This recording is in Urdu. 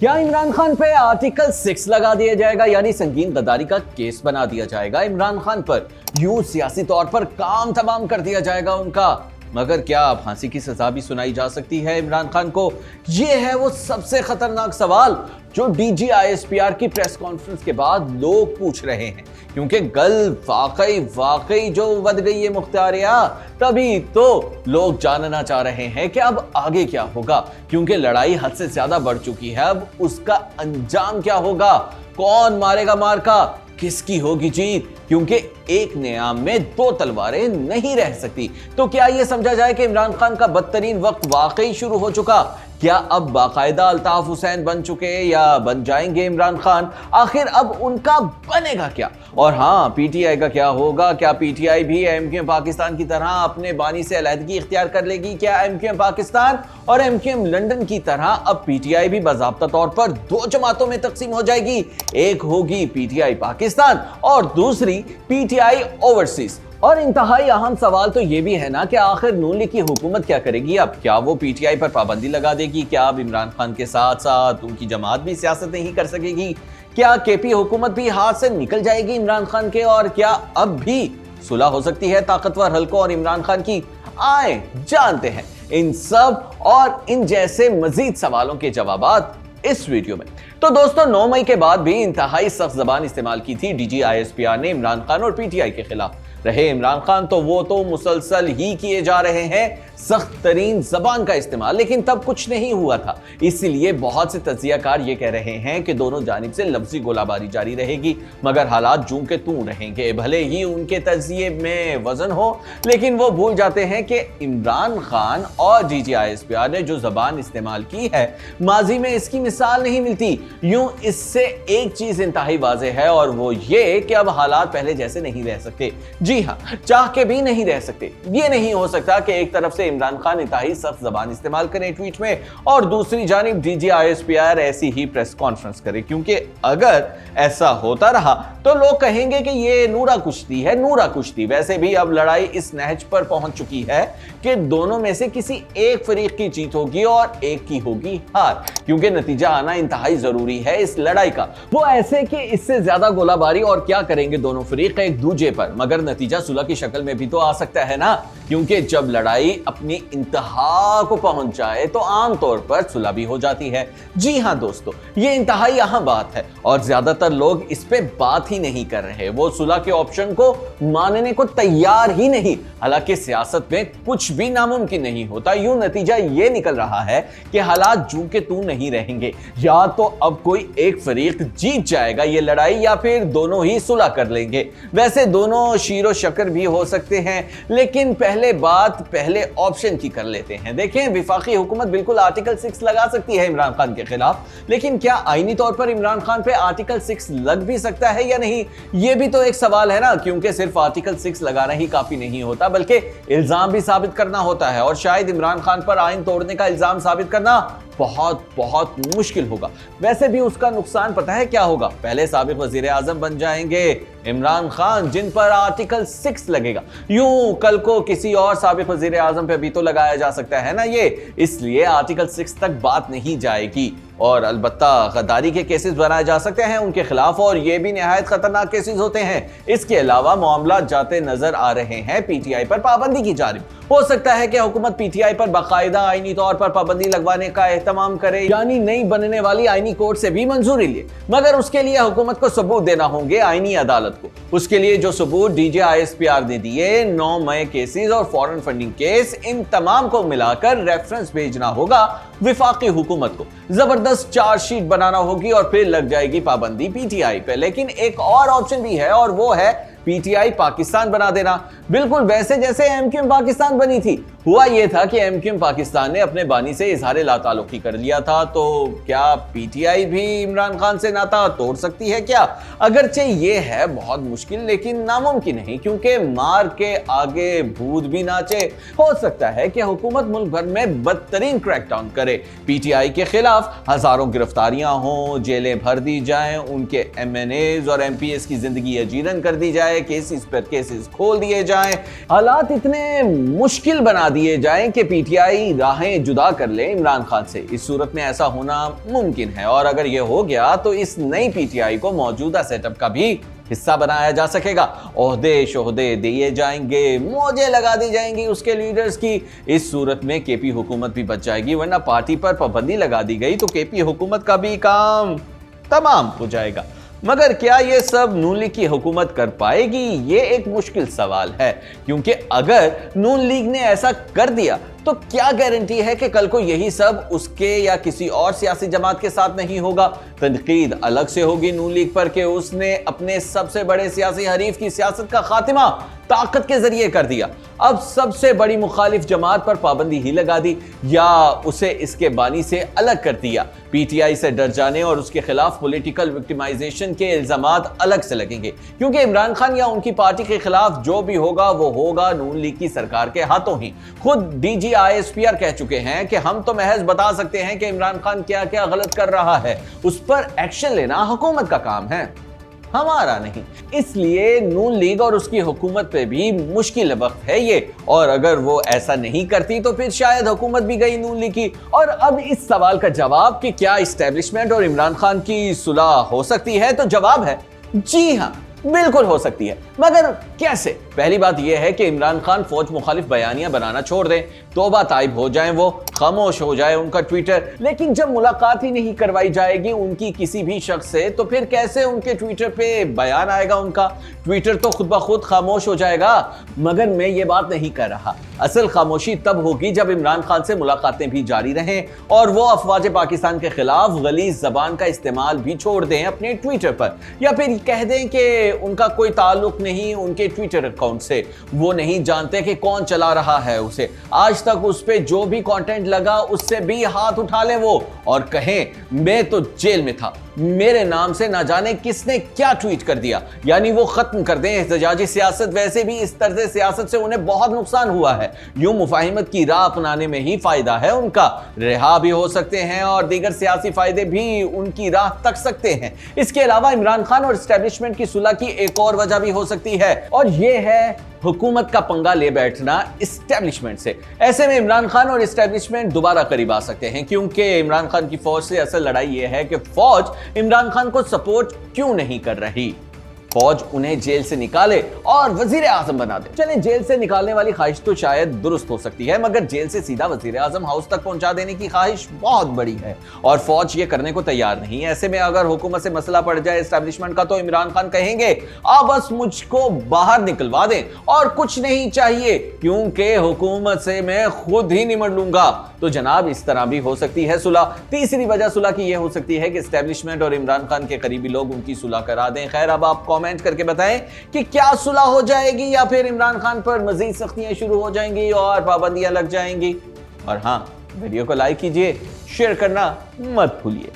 کیا عمران خان پہ آرٹیکل 6 لگا دیا جائے گا، یعنی سنگین غداری کا کیس بنا دیا جائے گا عمران خان پر، یوں سیاسی طور پر کام تمام کر دیا جائے گا ان کا؟ مگر کیا اب پھانسی کی سزا بھی سنائی جا سکتی ہے عمران خان کو؟ یہ ہے وہ سب سے خطرناک سوال جو D G I S P R کی پریس کانفرنس کے بعد لوگ پوچھ رہے ہیں، کیونکہ گل واقعی جو ود گئی ہے مختاریہ، تبھی تو لوگ جاننا چاہ رہے ہیں کہ اب آگے کیا ہوگا، کیونکہ لڑائی حد سے زیادہ بڑھ چکی ہے۔ اب اس کا انجام کیا ہوگا؟ کون مارے گا مارکا؟ کس کی ہوگی جیت؟ کیونکہ ایک نیام میں دو تلواریں نہیں رہ سکتی۔ تو کیا یہ سمجھا جائے کہ عمران خان کا بدترین وقت واقعی شروع ہو چکا؟ کیا اب باقاعدہ الطاف حسین بن چکے یا بن جائیں گے عمران خان؟ آخر اب ان کا بنے گا کیا؟ اور ہاں، پی ٹی آئی کا کیا ہوگا؟ کیا پی ٹی آئی بھی ایم کیو ایم پاکستان کی طرح اپنے بانی سے علیحدگی اختیار کر لے گی؟ کیا ایم کیو ایم پاکستان اور ایم کیو ایم لنڈن کی طرح اب پی ٹی آئی بھی باضابطہ طور پر دو جماعتوں میں تقسیم ہو جائے گی؟ ایک ہوگی پی ٹی آئی پاکستان اور دوسری پی ٹی آئی اوورسیز۔ اور انتہائی اہم سوال تو یہ بھی ہے نا کہ آخر نون لیگ کی حکومت کیا کرے گی اب؟ کیا وہ پی ٹی آئی پر پابندی لگا دے گی؟ کیا اب عمران خان کے ساتھ ساتھ ان کی جماعت بھی سیاست نہیں کر سکے گی؟ کیا کے پی حکومت بھی ہاتھ سے نکل جائے گی عمران خان کے؟ اور کیا اب بھی صلح ہو سکتی ہے طاقتور حلقوں اور عمران خان کی؟ آئیں جانتے ہیں ان سب اور ان جیسے مزید سوالوں کے جوابات اس ویڈیو میں۔ تو دوستو، 9 مئی کے بعد بھی انتہائی سخت زبان استعمال کی تھی D G I S P R نے عمران خان اور پی ٹی آئی کے خلاف۔ رہے عمران خان تو وہ تو مسلسل ہی کیے جا رہے ہیں سخت ترین زبان کا استعمال، لیکن تب کچھ نہیں ہوا تھا۔ اسی لیے بہت سے تجزیہ کار یہ کہہ رہے ہیں کہ دونوں جانب سے لفظی گولہ باری جاری رہے گی، مگر حالات جوں کے توں رہیں گے۔ بھلے ہی ان کے تجزیے میں وزن ہو، لیکن وہ بھول جاتے ہیں کہ عمران خان اور D G I S P R نے جو زبان استعمال کی ہے، ماضی میں اس کی مثال نہیں ملتی۔ یوں اس سے ایک چیز انتہائی واضح ہے، اور وہ یہ کہ اب حالات پہلے جیسے نہیں رہ سکتے۔ جی ہاں، چاہ کے بھی نہیں رہ سکتے۔ یہ نہیں ہو سکتا کہ ایک طرف سے عمران خان انتہائی سخت زبان استعمال کریں ٹویٹ میں اور دوسری جانب D G I S P R ایسی ہی پریس کانفرنس کرے، کیونکہ اگر ایسا ہوتا رہا تو لوگ کہیں گے کہ یہ نورا کشتی ہے، نورا کشتی۔ ویسے بھی اب لڑائی اس نہج پر پہنچ چکی ہے کہ دونوں میں سے کسی ایک فریق کی جیت ہوگی اور ایک کی ہوگی ہار، کیونکہ نتیجہ آنا انتہائی ضروری ہے اس لڑائی کا۔ وہ ایسے کہ اس سے زیادہ گولہ باری اور کیا کریں گے دونوں فریق ایک دوسرے پر، مگر نتیجہ صلح کی شکل میں بھی تو آ سکتا ہے نا، کیونکہ جب لڑائی اپنی انتہا کو پہنچ جائے تو عام طور پر صلح بھی ہو جاتی ہے۔ جی ہاں دوستو، یہ انتہائی اہم بات ہے اور زیادہ تر لوگ اس پہ بات ہی نہیں کر رہے، وہ صلح کے آپشن کو ماننے کو تیار ہی نہیں۔ حالانکہ سیاست میں کچھ بھی ناممکن نہیں ہوتا۔ یوں نتیجہ یہ نکل رہا ہے کہ حالات جوں کے توں نہیں رہیں گے، یا تو اب کوئی ایک فریق جیت جائے گا یہ لڑائی یا پھر دونوں ہی صلح کر لیں گے۔ ویسے دونوں شیر و شکر بھی ہو سکتے ہیں، لیکن پہلے آپشن کی کر لیتے ہیں۔ دیکھیں، وفاقی حکومت بالکل آرٹیکل 6 لگا سکتی ہے عمران خان کے خلاف، لیکن کیا آئینی طور پر عمران خان پہ آرٹیکل 6 لگ بھی سکتا ہے یا نہیں؟ یہ بھی تو ایک سوال ہے نا، کیونکہ صرف آرٹیکل 6 لگانا ہی کافی نہیں ہوتا، بلکہ الزام بھی ثابت کرنا ہوتا ہے، اور شاید عمران خان پر آئین توڑنے کا الزام ثابت کرنا بہت مشکل ہوگا۔ ویسے بھی اس کا نقصان پتہ ہے کیا ہوگا؟ پہلے سابق وزیر اعظم بن جائیں گے عمران خان، جن پر آرٹیکل 6 لگے گا۔ یوں کل کو کسی اور سابق وزیر اعظم پہ بھی تو لگایا جا سکتا ہے نا یہ، اس لیے آرٹیکل 6 تک بات نہیں جائے گی۔ اور البتہ غداری کے کیسز بنائے جا سکتے ہیں ان کے خلاف، اور یہ بھی نہایت خطرناک کیسز ہوتے ہیں۔ اس کے علاوہ معاملات جاتے نظر آ رہے ہیں پی ٹی آئی پر پابندی کی جانب۔ ہو سکتا ہے کہ حکومت پی ٹی آئی پر باقاعدہ آئینی طور پر پابندی لگوانے کا اہتمام کرے، یعنی نئی بننے والی آئینی کورٹ سے بھی منظوری لے، مگر اس کے لیے حکومت کو ثبوت دینا ہوں گے آئینی عدالت کو۔ اس کے لیے جو ثبوت D G I S P R نے دیے، 9 مئی کیسز اور فورن فنڈنگ کیس، ان تمام کو ملا کر ریفرنس بھیجنا ہوگا وفاقی حکومت کو۔ زبردست چارج شیٹ بنانا ہوگی اور پھر لگ جائے گی پابندی پی ٹی آئی پہ۔ لیکن ایک اور آپشن بھی ہے، اور وہ ہے پی ٹی آئی پاکستان بنا دینا، بالکل ویسے جیسے ایم کیو ایم پاکستان بنی تھی۔ ہوا یہ تھا کہ ایم کیو ایم پاکستان نے اپنے بانی سے اظہار لا تعلقی کر لیا تھا، تو کیا پی ٹی آئی بھی عمران خان سے ناتا توڑ سکتی ہے کیا؟ اگرچہ یہ ہے بہت مشکل، لیکن ناممکن نہیں، کیونکہ مار کے آگے بھوت بھی ناچے۔ ہو سکتا ہے کہ حکومت ملک بھر میں بدترین کریک ڈاؤن کرے، پی ٹی آئی کے خلاف ہزاروں گرفتاریاں ہوں، جیلیں بھر دی جائیں، ان کے ایم این ایز اور ایم پی ایس کی زندگی اجیرن کر دی جائے، کیسز پر کیسز کھول دیے جائیں، حالات اتنے مشکل بنا دیے جائیں کہ پی ٹی آئی راہیں جدا کر لے عمران خان سے۔ اس صورت میں ایسا ہونا ممکن ہے، اور اگر یہ ہو گیا تو اس نئی پی ٹی آئی کو موجودہ سیٹ اپ کا بھی حصہ بنایا جا سکے گا۔ عہدے شہدے دیے جائیں گے، موجیں لگا دی جائیں گی اس کے لیڈرز کی۔ اس صورت میں کے پی حکومت بھی بچ جائے گی، ورنہ پارٹی پر پابندی لگا دی گئی تو کے پی حکومت کا بھی کام تمام ہو جائے گا۔ مگر کیا یہ سب نون لیگ کی حکومت کر پائے گی؟ یہ ایک مشکل سوال ہے، کیونکہ اگر نون لیگ نے ایسا کر دیا تو کیا گارنٹی ہے کہ کل کو یہی سب اس کے یا کسی اور سیاسی جماعت کے ساتھ نہیں ہوگا؟ تنقید الگ سے ہوگی نون لیگ پر کہ اس نے اپنے سب سے بڑے سیاسی حریف کی سیاست کا خاتمہ طاقت کے ذریعے کر دیا، اب سب سے بڑی مخالف جماعت پر پابندی ہی لگا دی، یا اسے اس کے بانی سے الگ کر دیا۔ پی ٹی آئی سے ڈر جانے اور اس کے خلاف پولیٹیکل وکٹمائزیشن کے الزامات الگ سے لگیں گے، کیونکہ عمران خان یا ان کی پارٹی کے خلاف جو بھی ہوگا وہ ہوگا نون لیگ کی سرکار کے ہاتھوں ہی۔ خود D G I S P R کہہ چکے ہیں کہ ہم تو محض بتا سکتے ہیں کہ عمران خان کیا کیا غلط کر رہا ہے، اس پر ایکشن لینا حکومت کا کام ہے، ہمارا نہیں۔ اس لیے نون لیگ اور اس کی حکومت پہ بھی مشکل وقت ہے یہ، اور اگر وہ ایسا نہیں کرتی تو پھر شاید حکومت بھی گئی نون لیگ کی۔ اور اب اس سوال کا جواب کہ کیا اسٹیبلشمنٹ اور عمران خان کی صلح ہو سکتی ہے، تو جواب ہے جی ہاں، بالکل ہو سکتی ہے، مگر کیسے؟ پہلی بات یہ ہے کہ عمران خان فوج مخالف بیانیاں بنانا چھوڑ دیں، توبہ طائب ہو جائیں، وہ خاموش ہو جائے ان کا ٹویٹر۔ لیکن جب ملاقات ہی نہیں کروائی جائے گی ان کی کسی بھی شخص سے، تو پھر کیسے ان کے ٹویٹر پہ بیان آئے گا؟ ان کا ٹویٹر تو خود بخود خاموش ہو جائے گا۔ مگر میں یہ بات نہیں کر رہا، اصل خاموشی تب ہوگی جب عمران خان سے ملاقاتیں بھی جاری رہیں اور وہ افواج پاکستان کے خلاف غلیظ زبان کا استعمال بھی چھوڑ دیں اپنے ٹویٹر پر، یا پھر کہہ دیں کہ ان کا کوئی تعلق نہیں ان کے ٹویٹر اکاؤنٹ سے، وہ نہیں جانتے کہ کون چلا رہا ہے اسے، آج تک اس پہ جو بھی کانٹینٹ لگا اس سے بھی ہاتھ اٹھا لیں وہ، اور کہیں میں تو جیل میں تھا، میرے نام سے نہ جانے کس نے کیا ٹویٹ کر دیا، یعنی وہ ختم کر دیں احتجاجی سیاست۔ ویسے بھی اس طرز سیاست سے انہیں بہت نقصان ہوا ہے، یوں مفاہمت کی راہ اپنانے میں ہی فائدہ ہے ان کا، رہا بھی ہو سکتے ہیں اور دیگر سیاسی فائدے بھی ان کی راہ تک سکتے ہیں۔ اس کے علاوہ عمران خان اور اسٹیبلشمنٹ کی صلح کی ایک اور وجہ بھی ہو سکتی ہے، اور یہ ہے حکومت کا پنگا لے بیٹھنا اسٹیبلشمنٹ سے۔ ایسے میں عمران خان اور اسٹیبلشمنٹ دوبارہ قریب آ سکتے ہیں، کیونکہ عمران خان کی فوج سے اصل لڑائی یہ ہے کہ فوج عمران خان کو سپورٹ کیوں نہیں کر رہی۔ فوج انہیں جیل سے نکالے اور وزیر اعظم بنا دے۔ چلیں، جیل سے نکالنے والی خواہش تو شاید درست ہو سکتی ہے، مگر جیل سے سیدھا وزیر اعظم ہاؤس تک پہنچا دینے کی خواہش بہت بڑی ہے، اور فوج یہ کرنے کو تیار نہیں۔ ایسے میں اگر حکومت سے مسئلہ پڑ جائے اسٹیبلشمنٹ کا، تو عمران خان کہیں گے آپ بس مجھ کو باہر نکلوا دیں اور کچھ نہیں چاہیے، کیونکہ حکومت سے میں خود ہی نمٹ لوں گا۔ تو جناب، اس طرح بھی ہو سکتی ہے صلح۔ تیسری وجہ صلح کی یہ ہو سکتی ہے کہ اسٹیبلشمنٹ اور عمران خان کے قریبی لوگ ان کی صلح کرا دیں۔ خیر، اب آپ کامنٹ کر کے بتائیں کہ کیا صلح ہو جائے گی، یا پھر عمران خان پر مزید سختیاں شروع ہو جائیں گی اور پابندیاں لگ جائیں گی؟ اور ہاں، ویڈیو کو لائک کیجئے، شیئر کرنا مت بھولیے۔